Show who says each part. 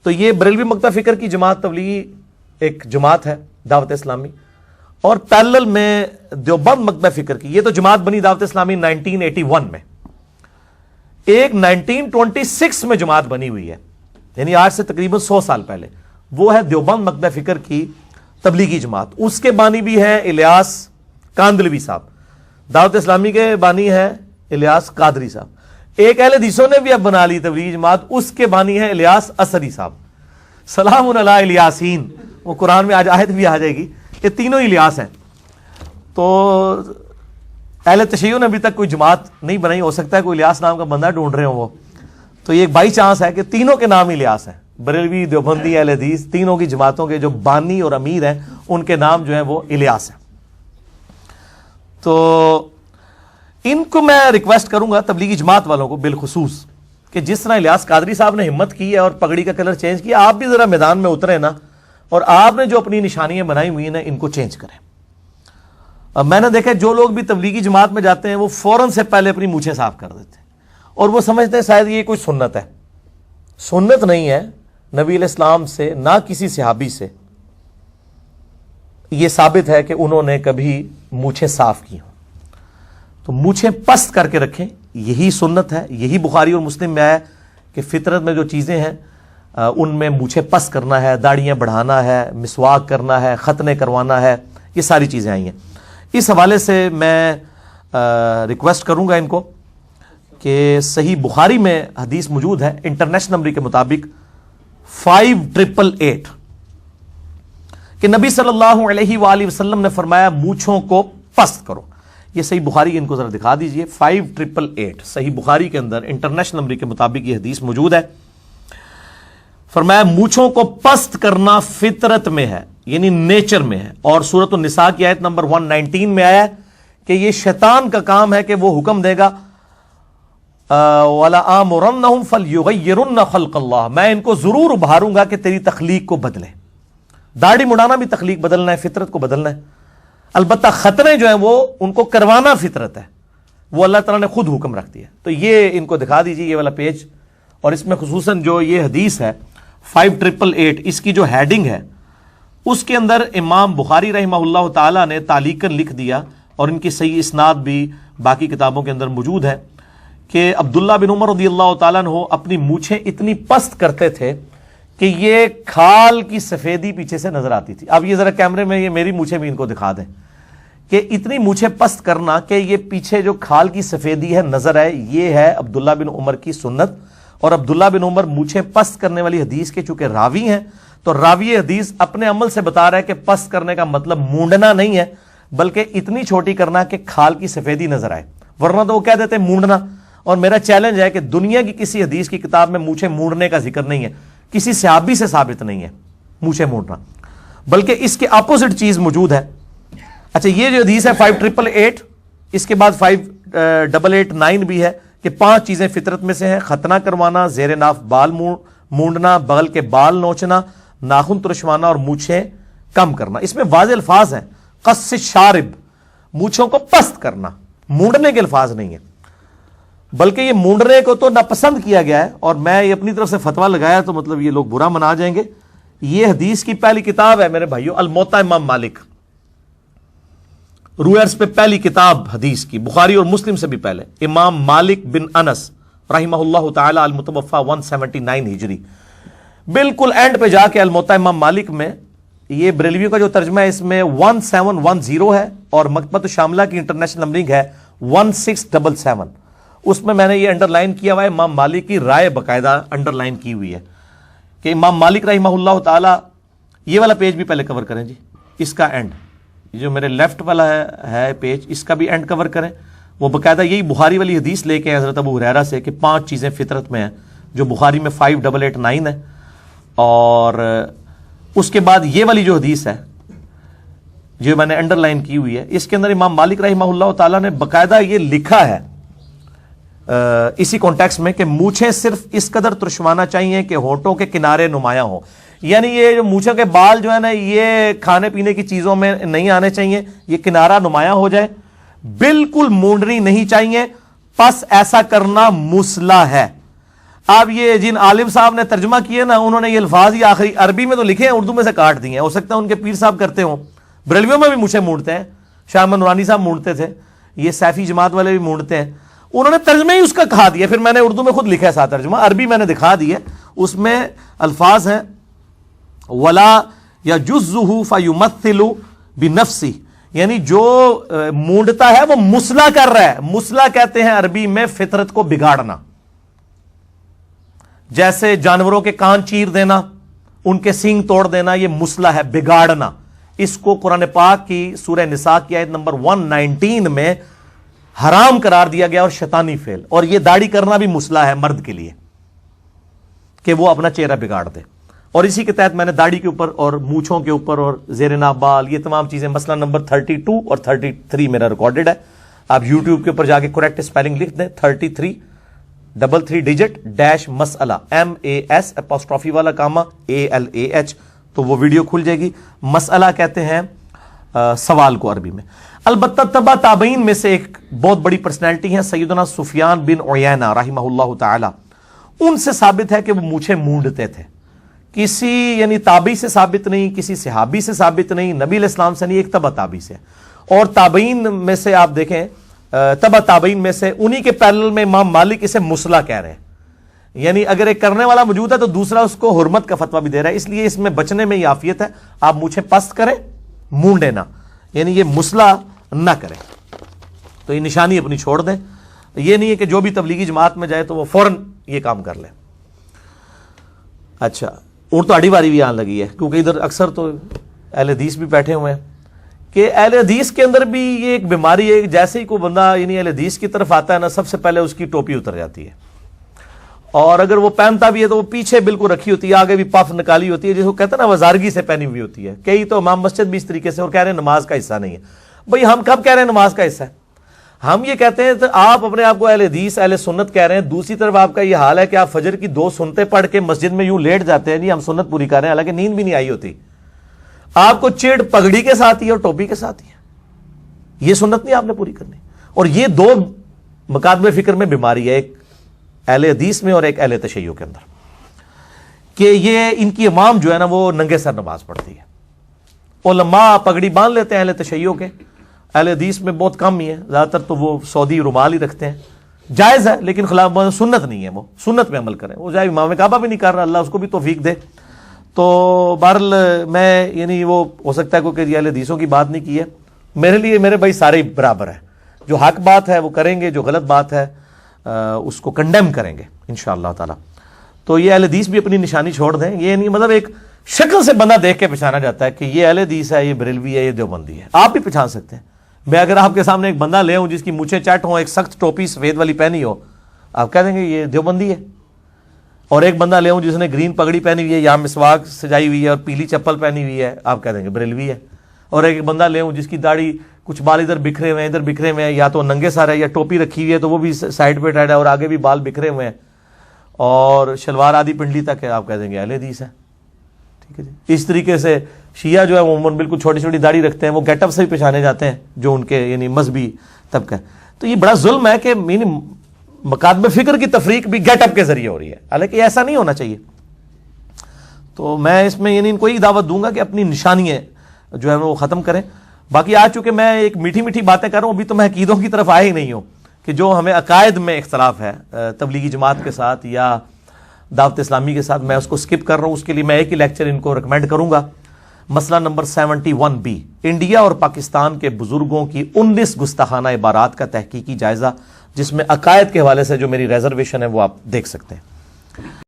Speaker 1: تو یہ بریلوی مکتب فکر کی جماعت تبلیغی ایک جماعت ہے دعوت اسلامی، اور پیرلل میں دیوبند مکتب فکر کی، یہ تو جماعت بنی دعوت اسلامی 1981 میں، ایک 1926 میں جماعت بنی ہوئی ہے، یعنی آج سے تقریباً 100 سال پہلے، وہ ہے دیوبند مکتب فکر کی تبلیغی جماعت۔ اس کے بانی بھی ہیں الیاس کاندلوی صاحب، دعوت اسلامی کے بانی ہے الیاس قادری صاحب۔ ایک اہل حدیثوں نے بھی اب بنا لی تبلیغی جماعت، اس کے بانی ہے الیاس اسدی صاحب۔ سلام علی الیاسین، وہ قرآن میں آج آیت بھی آ جائے گی، یہ تینوں ہی الیاس ہیں۔ تو اہل تشیع نے ابھی تک کوئی جماعت نہیں بنائی، ہو سکتا ہے کوئی الیاس نام کا بندہ ڈھونڈ رہے ہوں وہ، تو یہ ایک بائی چانس ہے کہ تینوں کے نام ہی الیاس ہیں، بریلوی، دیوبندی، اہل حدیث، تینوں کی جماعتوں کے جو بانی اور امیر ہیں ان کے نام جو ہیں وہ الیاس ہیں۔ تو ان کو میں ریکویسٹ کروں گا تبلیغی جماعت والوں کو بالخصوص کہ جس طرح الیاس قادری صاحب نے ہمت کی ہے اور پگڑی کا کلر چینج کیا، آپ بھی ذرا میدان میں اترے نا، اور آپ نے جو اپنی نشانیاں بنائی ہوئی ہیں ان کو چینج کریں۔ اب میں نے دیکھا جو لوگ بھی تبلیغی جماعت میں جاتے ہیں وہ فوراً سے پہلے اپنی مونچھیں صاف کر دیتے ہیں، اور وہ سمجھتے ہیں شاید یہ کوئی سنت ہے۔ سنت نہیں ہے، نبی علیہ السلام سے نہ کسی صحابی سے یہ ثابت ہے کہ انہوں نے کبھی مونچھیں صاف کی ہوں۔ تو مونچھیں پست کر کے رکھیں، یہی سنت ہے، یہی بخاری اور مسلم میں آیا کہ فطرت میں جو چیزیں ہیں ان میں مونچھیں پست کرنا ہے، داڑیاں بڑھانا ہے، مسواک کرنا ہے، ختنے کروانا ہے، یہ ساری چیزیں آئی ہیں۔ اس حوالے سے میں ریکویسٹ کروں گا ان کو کہ صحیح بخاری میں حدیث موجود ہے انٹرنیشنل نمبر کے مطابق 5888 کہ نبی صلی اللہ علیہ وآلہ وسلم نے فرمایا مونچھوں کو پست کرو۔ یہ صحیح بخاری ان کو ذرا دکھا دیجئے، 5888 صحیح بخاری کے اندر انٹرنیشنل نمبر کے مطابق یہ حدیث موجود ہے۔ فرمایا مونچھوں کو پست کرنا فطرت میں ہے، یعنی نیچر میں ہے، اور سورۃ النساء کی آیت نمبر 119 میں آیا ہے کہ یہ شیطان کا کام ہے کہ وہ حکم دے گا وَلَآمُرَنَّهُمْ فَلْيُغَيِّرُنَّ خَلْقَ اللَّهِ، میں ان کو ضرور ابھاروں گا کہ تیری تخلیق کو بدلے۔ داڑھی مڑانا بھی تخلیق بدلنا ہے، فطرت کو بدلنا ہے۔ البتہ ختنے جو ہیں وہ ان کو کروانا فطرت ہے، وہ اللہ تعالیٰ نے خود حکم رکھ دیا۔ تو یہ ان کو دکھا دیجیے یہ والا پیج، اور اس میں خصوصاً جو یہ حدیث ہے 5888 اس کی جو ہیڈنگ ہے اس کے اندر امام بخاری رحمہ اللہ تعالیٰ نے تعلیقاً لکھ دیا، اور ان کی صحیح اسناد بھی باقی کتابوں کے اندر موجود ہے کہ عبداللہ بن عمر رضی اللہ تعالیٰ عنہ اپنی مونچھیں اتنی پست کرتے تھے کہ یہ کھال کی سفیدی پیچھے سے نظر آتی تھی۔ اب یہ ذرا کیمرے میں یہ میری مونچھیں بھی ان کو دکھا دیں کہ اتنی مونچھیں پست کرنا کہ یہ پیچھے جو کھال کی سفیدی ہے نظر آئے، یہ ہے عبداللہ بن عمر کی سنت۔ اور عبداللہ بن عمر مونچھیں پست کرنے والی حدیث کے چونکہ راوی ہیں، تو راوی حدیث اپنے عمل سے بتا رہا ہے کہ پست کرنے کا مطلب مونڈنا نہیں ہے، بلکہ اتنی چھوٹی کرنا کہ کھال کی سفیدی نظر آئے، ورنہ تو وہ کہہ دیتے مونڈنا۔ اور میرا چیلنج ہے کہ دنیا کی کسی حدیث کی کتاب میں مونچھیں مونڈنے کا ذکر نہیں ہے، کسی صحابی سے ثابت نہیں ہے مونچھیں مونڈنا، بلکہ اس کے اپوزٹ چیز موجود ہے۔ اچھا، یہ جو حدیث ہے 5888، اس کے بعد 5889 بھی ہے کہ 5 چیزیں فطرت میں سے ہیں: ختنہ کروانا، زیر ناف بال مونڈنا، بغل کے بال نوچنا، ناخن ترشوانا اور مونچھیں کم کرنا۔ اس میں واضح الفاظ ہیں، قص شارب، مونچھوں کو پست کرنا، مونڈنے کے الفاظ نہیں ہیں، بلکہ یہ مونڈنے کو تو ناپسند کیا گیا ہے، اور میں یہ اپنی طرف سے فتویٰ لگایا تو مطلب یہ لوگ برا منا جائیں گے۔ یہ حدیث کی پہلی کتاب ہے میرے بھائیو، الموطا امام مالک، روئرز پہ پہلی کتاب حدیث کی، بخاری اور مسلم سے بھی پہلے، امام مالک بن انس رحمہ اللہ تعالی المتوفا 179 ہجری۔ بالکل اینڈ پہ جا کے الموطا امام مالک میں یہ بریلویوں کا جو ترجمہ ہے اس میں 1710 ہے، اور مکتبۃ الشاملہ کی انٹرنیشنل نمبرنگ ہے 1677۔ اس میں میں نے یہ انڈر لائن کیا ہوا ہے، امام مالک کی رائے باقاعدہ انڈر لائن کی ہوئی ہے کہ امام مالک رحمہ اللہ تعالی، یہ والا پیج بھی پہلے کور کریں جی، اس کا اینڈ جو میرے لیفٹ والا ہے پیج، اس کا بھی اینڈ کور کریں۔ وہ باقاعدہ یہی بخاری والی حدیث لے کے حضرت ابو ہریرہ سے کہ 5 چیزیں فطرت میں ہیں، جو بخاری میں 5889 ہے، اور اس کے بعد یہ والی جو حدیث ہے جو میں نے انڈر لائن کی ہوئی ہے، اس کے اندر امام مالک رحمہ اللہ تعالیٰ نے باقاعدہ یہ لکھا ہے اسی کانٹیکسٹ میں کہ مونچھیں صرف اس قدر ترشوانا چاہیے کہ ہونٹوں کے کنارے نمایاں ہوں، یعنی یہ جو مونچھوں کے بال جو ہے نا یہ کھانے پینے کی چیزوں میں نہیں آنے چاہیے، یہ کنارہ نمایاں ہو جائے، بالکل مونڈنی نہیں چاہیے، پس ایسا کرنا مسلح ہے۔ آپ یہ جن عالم صاحب نے ترجمہ کیے نا، انہوں نے یہ الفاظ یہ آخری عربی میں تو لکھے ہیں، اردو میں سے کاٹ دیے ہیں. ہو سکتا ہے ان کے پیر صاحب کرتے ہوں. بریلویوں میں بھی مونچھیں مونڈتے ہیں، شاہ احمد نورانی صاحب مونڈتے تھے، یہ سیفی جماعت والے بھی مونڈتے ہیں. انہوں نے ترجمہ ہی اس کا کہا دیا. پھر میں نے اردو میں خود لکھا ہے ساتھ ترجمہ، عربی میں نے دکھا دیے. اس میں الفاظ ہیں ولا یجزہ فیمثل بنفسہ، یعنی جو مونڈتا ہے وہ مسلح کر رہا ہے. مسلح کہتے ہیں عربی میں فطرت کو بگاڑنا، جیسے جانوروں کے کان چیر دینا، ان کے سینگ توڑ دینا، یہ مسلح ہے، بگاڑنا. اس کو قرآن پاک کی سورہ نساء کی آیت نمبر 119 میں حرام قرار دیا گیا اور شیطانی فعل. اور یہ داڑھی کرنا بھی مسلح ہے مرد کے لیے کہ وہ اپنا چہرہ بگاڑ دے. اور اسی کے تحت میں نے داڑھی کے اوپر اور مونچھوں کے اوپر اور زیر ناف بال، یہ تمام چیزیں مسئلہ نمبر 32 اور 33 میرا ریکارڈڈ ہے. آپ یوٹیوب کے اوپر جا کے کریکٹ اسپیلنگ لکھ دیں، 33 3 ڈیجٹ ڈیش مسئلہ MAS اپوسٹرافی والا کاما ALAH، تو وہ ویڈیو کھل جائے گی. مسئلہ کہتے ہیں سوال کو عربی میں. البتہ تبع تابعین میں سے ایک بہت بڑی پرسنالٹی ہیں سیدنا سفیان بن عیینہ رحمہ اللہ تعالی. ان سے ثابت ہے کہ وہ مونچھیں مونڈتے تھے. کسی یعنی تابعی سے ثابت نہیں، کسی صحابی سے ثابت نہیں، نبی علیہ السلام سے نہیں، ایک تبع تابعی سے. اور تابعین میں سے آپ دیکھیں، تبع تابعین میں سے انہی کے پیرلل میں امام مالک اسے مسلح کہہ رہے ہیں. یعنی اگر ایک کرنے والا موجود ہے تو دوسرا اس کو حرمت کا فتویٰ بھی دے رہا ہے. اس لیے اس میں بچنے میں یہ عافیت ہے، آپ مونچھیں پست کریں، مونڈے نہ، یعنی یہ مسلح نہ کریں. تو یہ نشانی اپنی چھوڑ دیں. یہ نہیں ہے کہ جو بھی تبلیغی جماعت میں جائے تو وہ فوراً یہ کام کر لے. اچھا، اور تو اڑی باری بھی آنے لگی ہے، کیونکہ ادھر اکثر تو اہل حدیث بھی بیٹھے ہوئے ہیں کہ اہل حدیث کے اندر بھی یہ ایک بیماری ہے کہ جیسے ہی کوئی بندہ یعنی اہل حدیث کی طرف آتا ہے نا، سب سے پہلے اس کی ٹوپی اتر جاتی ہے. اور اگر وہ پہنتا بھی ہے تو وہ پیچھے بالکل رکھی ہوتی ہے، آگے بھی پف نکالی ہوتی ہے، جس کو کہتے ہیں نا وزارگی سے پہنی ہوئی ہوتی ہے. کئی تو امام مسجد بھی اس طریقے سے، اور کہہ رہے ہیں نماز کا حصہ نہیں ہے. بھئی ہم کب کہہ رہے ہیں نماز کا حصہ ہے؟ ہم یہ کہتے ہیں تو آپ اپنے آپ کو اہل حدیث اہل سنت کہہ رہے ہیں. دوسری طرف آپ کا یہ حال ہے کہ آپ فجر کی 2 سنتیں پڑھ کے مسجد میں یوں لیٹ جاتے ہیں، جی ہم سنت پوری کر رہے ہیں، حالانکہ نیند بھی نہیں آئی ہوتی. آپ کو چڑ پگڑی کے ساتھ ہی اور ٹوپی کے ساتھ ہی ہے. یہ سنت نہیں آپ نے پوری کرنی. اور یہ 2 مکاتب فکر میں بیماری ہے، ایک اہل حدیث میں اور ایک اہل تشیع کے اندر، کہ یہ ان کی امام جو ہے نا وہ ننگے سر نماز پڑھتی ہے. علماء پگڑی باندھ لیتے ہیں اہل تشیع کے، اہل حدیث میں بہت کم ہی ہے، زیادہ تر تو وہ سعودی رومال ہی رکھتے ہیں. جائز ہے لیکن خلاف سنت نہیں ہے، وہ سنت میں عمل کریں. وہ جائے امام کعبہ بھی نہیں کر رہا، اللہ اس کو بھی توفیق دے. تو بہرحال میں یعنی وہ ہو سکتا ہے کوئی اہل حدیثوں کی بات نہیں کی ہے. میرے لیے میرے بھائی سارے برابر ہیں. جو حق بات ہے وہ کریں گے، جو غلط بات ہے اس کو کنڈیم کریں گے انشاءاللہ تعالی. تو یہ اہل حدیث بھی اپنی نشانی چھوڑ دیں. یہ نہیں مطلب ایک شکل سے بندہ دیکھ کے پہچانا جاتا ہے کہ یہ اہل حدیث ہے، یہ بریلوی ہے، یہ دیوبندی ہے. آپ بھی پہچان سکتے ہیں. میں اگر آپ کے سامنے ایک بندہ لے ہوں جس کی مونچھیں چٹ ہوں، ایک سخت ٹوپی سفید والی پہنی ہو، آپ کہہ دیں گے یہ دیوبندی ہے. اور ایک بندہ لے ہوں جس نے گرین پگڑی پہنی ہوئی ہے، یہاں مسواک سجائی ہوئی ہے اور پیلی چپل پہنی ہوئی ہے، آپ کہہ دیں گے بریلوی ہے. اور ایک بندہ لے ہوں جس کی داڑھی کچھ بال ادھر بکھرے ہوئے ہیں، ادھر بکھرے ہوئے ہیں، یا تو ننگے سر ہے یا ٹوپی رکھی ہوئی ہے تو وہ بھی سائڈ پہ ٹائٹ ہے اور آگے بھی بال بکھرے ہوئے ہیں، اور شلوار آدھی پنڈلی تک ہے، آپ کہہ دیں گے اہل حدیث ہے. ٹھیک ہے جی. اس طریقے سے شیعہ جو ہے وہ عموماً بالکل چھوٹی چھوٹی داڑھی رکھتے ہیں، وہ گیٹ اپ سے بھی پہچانے جاتے ہیں جو ان کے یعنی مذہبی طبقہ ہے. تو یہ بڑا ظلم ہے کہ یعنی مکاتب فکر کی تفریق بھی گیٹ اپ کے ذریعے ہو رہی ہے، حالانکہ ایسا نہیں ہونا چاہیے. تو میں اس میں یعنی ان کو ہی دعوت دوں گا کہ اپنی نشانیاں جو ہے وہ ختم کریں. باقی آج چونکہ میں ایک میٹھی میٹھی باتیں کر رہا ہوں، ابھی تو میں عقیدوں کی طرف آیا ہی نہیں ہوں کہ جو ہمیں عقائد میں اختلاف ہے تبلیغی جماعت کے ساتھ یا دعوت اسلامی کے ساتھ، میں اس کو سکپ کر رہا ہوں. اس کے لیے میں ایک ہی لیکچر ان کو ریکمینڈ کروں گا. مسئلہ نمبر 71B، انڈیا اور پاکستان کے بزرگوں کی 19 گستاخانہ عبارات کا تحقیقی جائزہ، جس میں عقائد کے حوالے سے جو میری ریزرویشن ہے وہ آپ دیکھ سکتے ہیں.